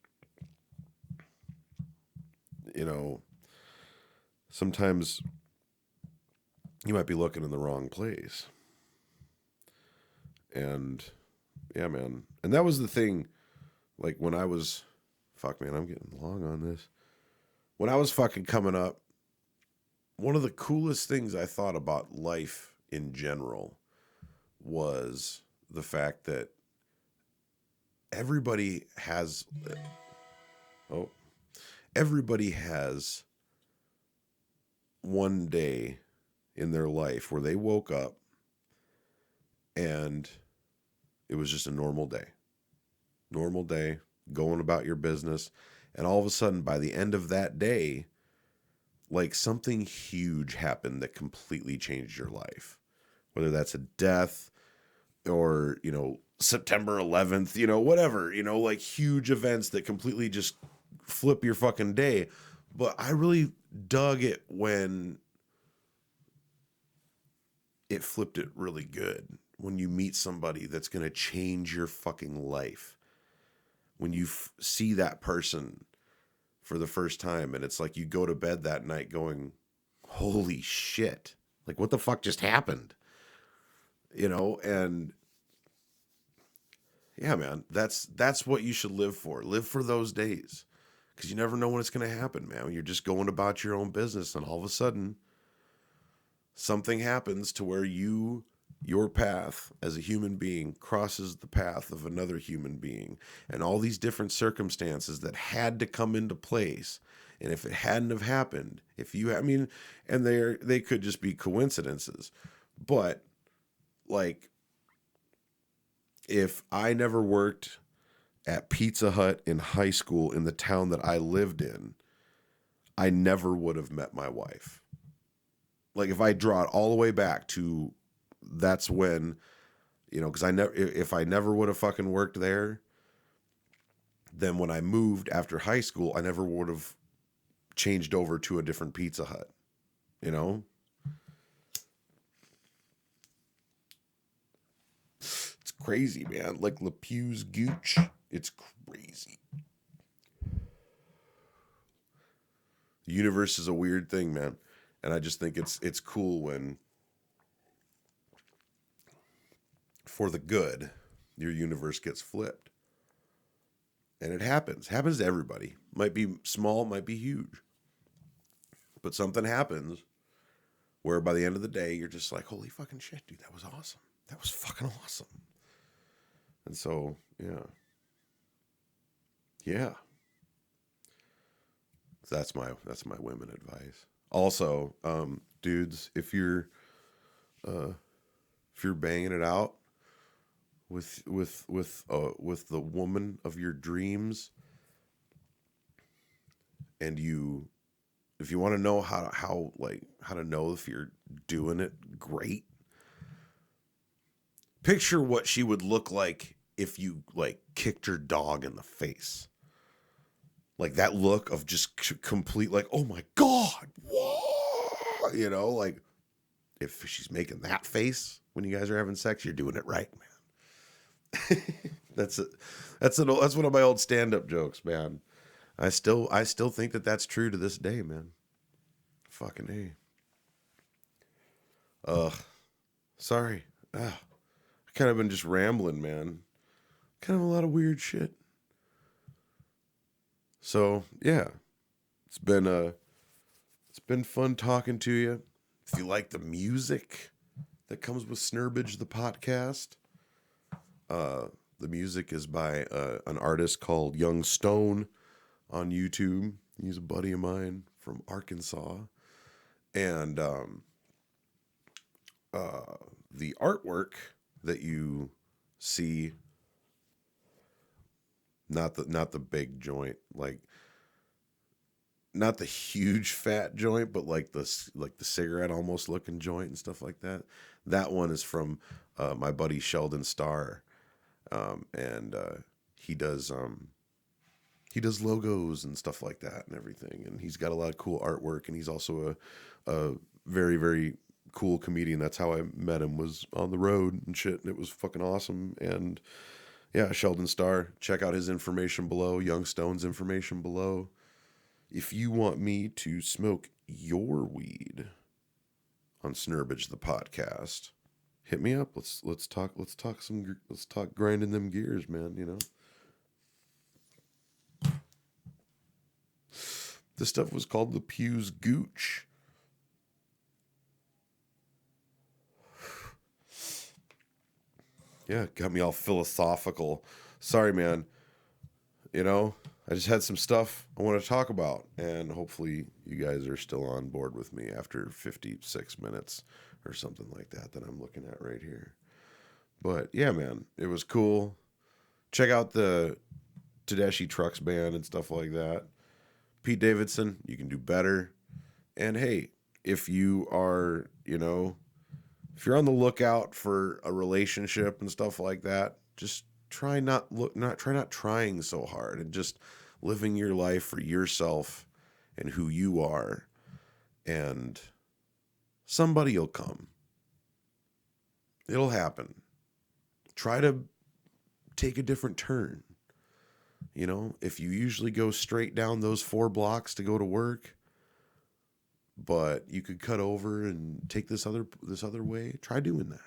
you know, sometimes you might be looking in the wrong place. And yeah, man. And that was the thing, like when I was, fuck, man, I'm getting long on this. When I was fucking coming up, one of the coolest things I thought about life in general was the fact that everybody has one day in their life where they woke up and it was just a normal day, going about your business. And all of a sudden, by the end of that day, like something huge happened that completely changed your life, whether that's a death or, you know, September 11th, you know, whatever, you know, like huge events that completely just flip your fucking day. But I really dug it when it flipped it really good. When you meet somebody that's going to change your fucking life. When you see that person for the first time and it's like you go to bed that night going, holy shit. Like what the fuck just happened? You know, and yeah, man, that's what you should live for. Live for those days. Because you never know when it's going to happen, man. You're just going about your own business and all of a sudden something happens to where your path as a human being crosses the path of another human being, and all these different circumstances that had to come into place. And if it hadn't have happened, and they could just be coincidences, but like if I never worked at Pizza Hut in high school in the town that I lived in, I never would have met my wife. Like if I draw it all the way back to that's when, you know, because if I never would have fucking worked there, then when I moved after high school, I never would have changed over to a different Pizza Hut, you know? It's crazy, man. Like Le Pew's Gooch, it's crazy. The universe is a weird thing, man. And I just think it's cool when, for the good, your universe gets flipped. And it happens. Happens to everybody. Might be small, might be huge. But something happens where by the end of the day, you're just like, holy fucking shit, dude, that was awesome. That was fucking awesome. And so, yeah. Yeah. That's my women advice. Also, dudes, if you're banging it out with the woman of your dreams, and if you want to know how to know if you're doing it great, picture what she would look like if you like kicked your dog in the face. Like that look of just complete, like, oh my God, whoa, you know, like if she's making that face when you guys are having sex, you're doing it right, man. That's one of my old stand-up jokes, man. I still think that's true to this day, man. Fucking A. Sorry. I kind of been just rambling, man. Kind of a lot of weird shit. So, yeah. It's been It's been fun talking to you. If you like the music that comes with Snerbidge, the podcast, the music is by an artist called Young Stone on YouTube. He's a buddy of mine from Arkansas. And the artwork that you see, not the big joint, like not the huge fat joint, but like the cigarette almost looking joint and stuff like that. That one is from my buddy Sheldon Starr, and he does logos and stuff like that and everything. And he's got a lot of cool artwork, and he's also a very, very cool comedian. That's how I met him, was on the road and shit, and it was fucking awesome. And yeah, Sheldon Starr, check out his information below, Young Stone's information below. If you want me to smoke your weed on Snerbidge the podcast, hit me up. Let's talk grinding them gears, man, you know. This stuff was called the Pew's Gooch. Yeah, got me all philosophical. Sorry, man. You know, I just had some stuff I want to talk about, and hopefully you guys are still on board with me after 56 minutes or something like that I'm looking at right here. But yeah, man, it was cool. Check out the Tedeschi Trucks band and stuff like that. Pete Davidson, you can do better. And hey, if you are, you know, if you're on the lookout for a relationship and stuff like that, just try not trying so hard and just living your life for yourself and who you are, and somebody will come. It'll happen. Try to take a different turn. You know, if you usually go straight down those 4 blocks to go to work, but you could cut over and take this other way, try doing that.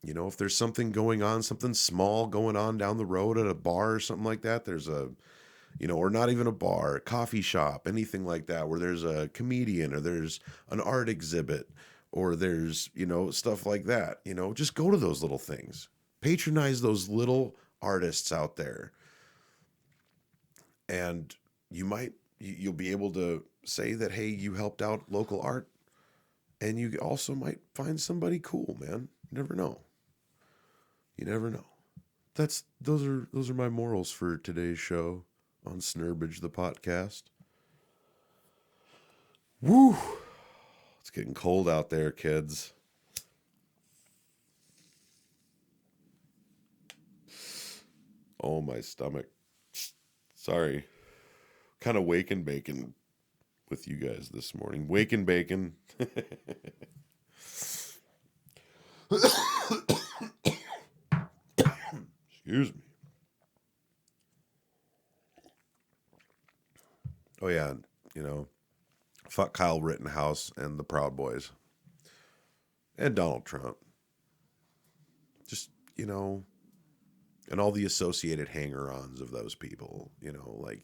You know, if there's something going on, something small going on down the road at a bar or something like that, there's a, you know, or not even a bar, a coffee shop, anything like that, where there's a comedian or there's an art exhibit or there's, you know, stuff like that, you know, just go to those little things. Patronize those little artists out there. And you'll be able to say that, hey, you helped out local art, and you also might find somebody cool, man. You never know. You never know. Those are my morals for today's show on Snerbidge the podcast. Woo! It's getting cold out there, kids. Oh, my stomach. Sorry. Kind of wake and bacon with you guys this morning. Wake and bacon. Excuse me. Oh, yeah. You know, fuck Kyle Rittenhouse and the Proud Boys. And Donald Trump. Just, you know, and all the associated hanger-ons of those people, you know, like,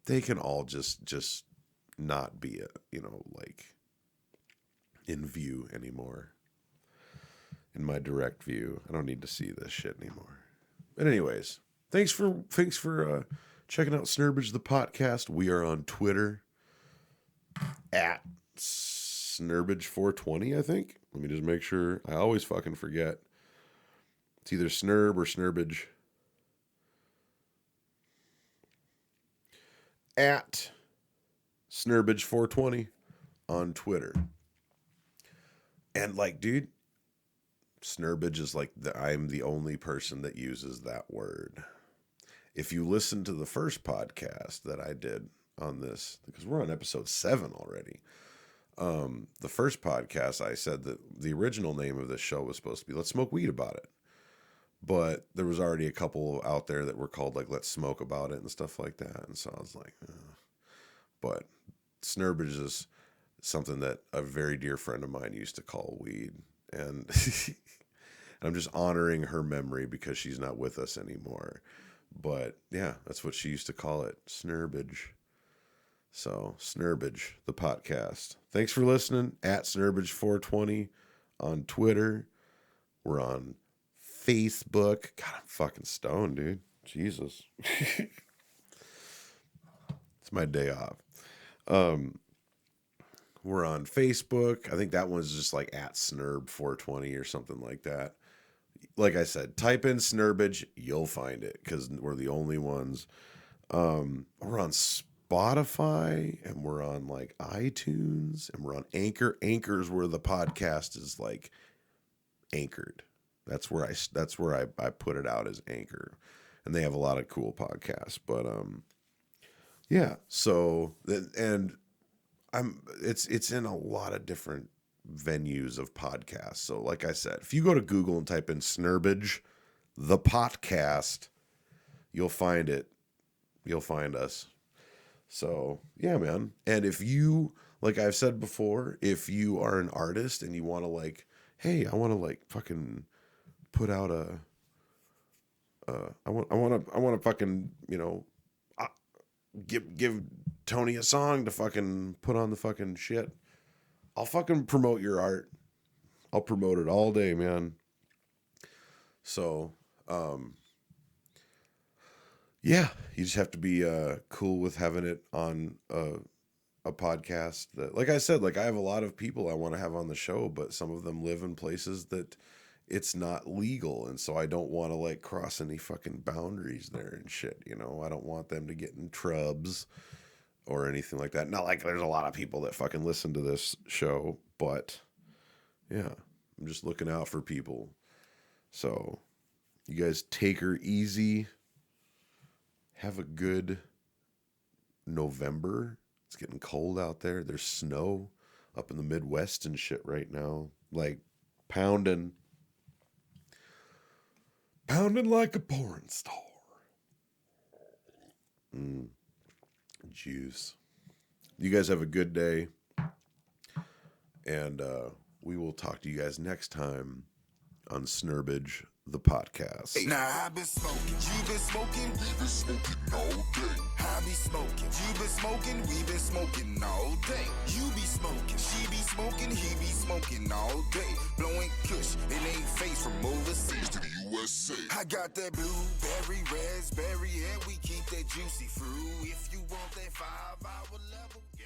they can all just not be, you know, like, in view anymore. In my direct view. I don't need to see this shit anymore. But anyways, thanks for checking out Snerbidge the podcast. We are on Twitter at Snerbidge420, I think. Let me just make sure. I always fucking forget. It's either Snerb or Snerbidge. At Snerbidge420 on Twitter. And like, dude, Snerbidge is like I'm the only person that uses that word. If you listen to the first podcast that I did on this, because we're on episode 7 already. The first podcast, I said that the original name of this show was supposed to be Let's Smoke Weed About It. But there was already a couple out there that were called like Let's Smoke About It and stuff like that. And so I was like, But Snerbidge is something that a very dear friend of mine used to call weed. And I'm just honoring her memory because she's not with us anymore. But yeah, that's what she used to call it, Snerbidge. So, Snerbidge, the podcast. Thanks for listening. At Snerbidge420 on Twitter. We're on Facebook. God, I'm fucking stoned, dude. Jesus. It's my day off. We're on Facebook. I think that one's just like at Snerb420 or something like that. Like I said, type in Snerbidge, you'll find it because we're the only ones. We're on Spotify and we're on like iTunes and we're on Anchor. Anchor's where the podcast is like anchored. That's where I put it out as Anchor, and they have a lot of cool podcasts. But yeah. So and it's in a lot of different venues of podcasts. So like I said, if you go to Google and type in Snerbidge, the podcast, you'll find it. You'll find us. So yeah, man. And if you, like I've said before, if you are an artist and you want to like, hey, I want to like fucking put out I want to fucking, give Tony a song to fucking put on the fucking shit. I'll fucking promote your art. I'll promote it all day, man. So, yeah, you just have to be cool with having it on a podcast that, like I said, like I have a lot of people I want to have on the show, but some of them live in places that it's not legal, and so I don't want to like cross any fucking boundaries there and shit, I don't want them to get in trubs or anything like that. Not like there's a lot of people that fucking listen to this show, but yeah, I'm just looking out for people. So you guys take her easy. Have a good November. It's getting cold out there. There's snow up in the Midwest and shit right now. Like pounding like a porn star. Juice. You guys have a good day. And we will talk to you guys next time on Snerbidge, the podcast. Now I've been smoking, you been smoking, we been smoking all day. I be smoking, you been smoking, we been smoking all day. You be smoking, she be smoking, he be smoking all day. Blowing kush, it ain't face from overseas to the USA. I got that blueberry, raspberry, and we keep that juicy fruit. If you want that 5-hour level, yeah.